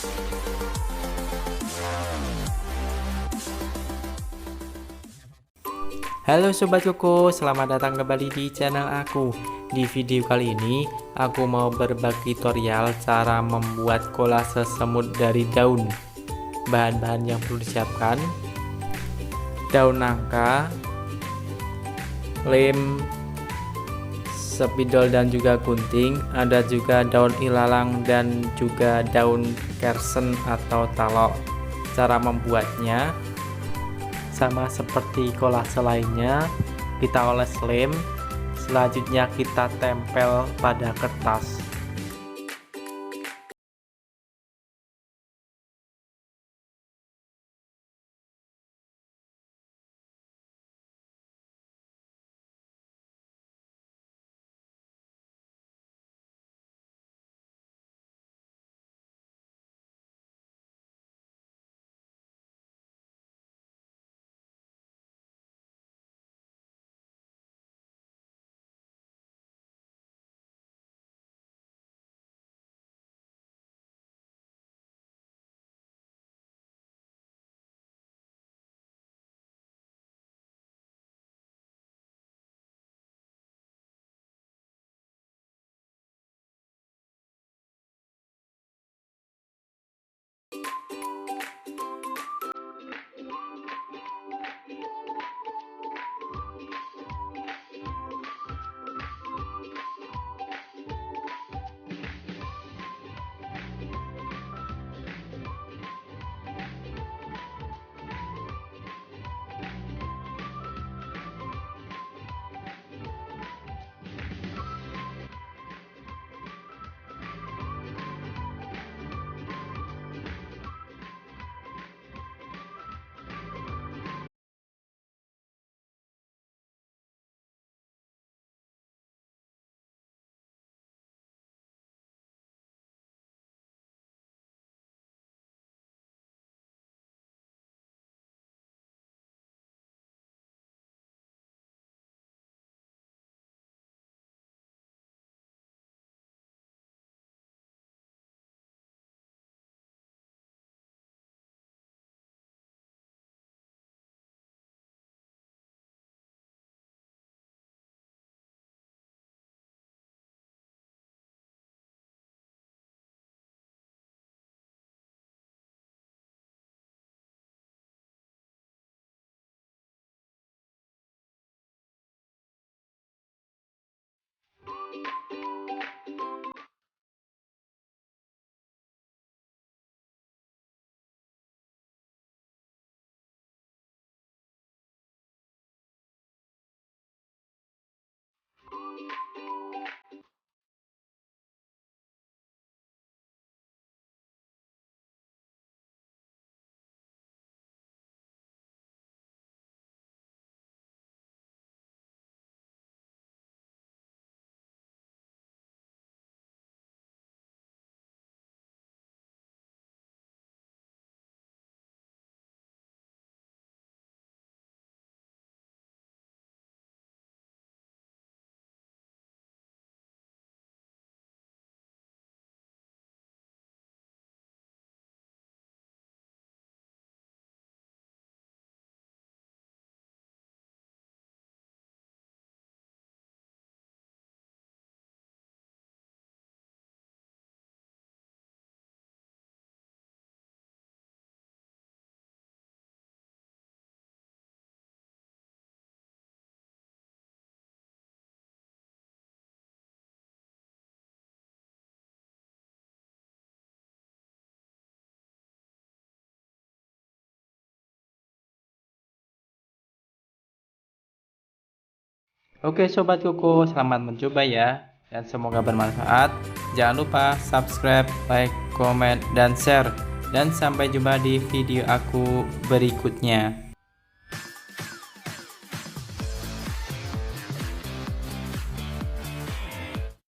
Halo Sobat Koko, selamat datang kembali di channel aku. Di video kali ini, aku mau berbagi tutorial cara membuat kolase semut dari daun. Bahan-bahan yang perlu disiapkan: daun nangka, lem, spidol dan juga gunting. Ada juga daun ilalang dan juga daun kersen atau talok. Cara membuatnya sama seperti kolase lainnya, kita oles lem, selanjutnya kita tempel pada kertas. Oke Sobat Koko, selamat mencoba ya, dan semoga bermanfaat. Jangan lupa subscribe, like, komen, dan share. Dan sampai jumpa di video aku berikutnya.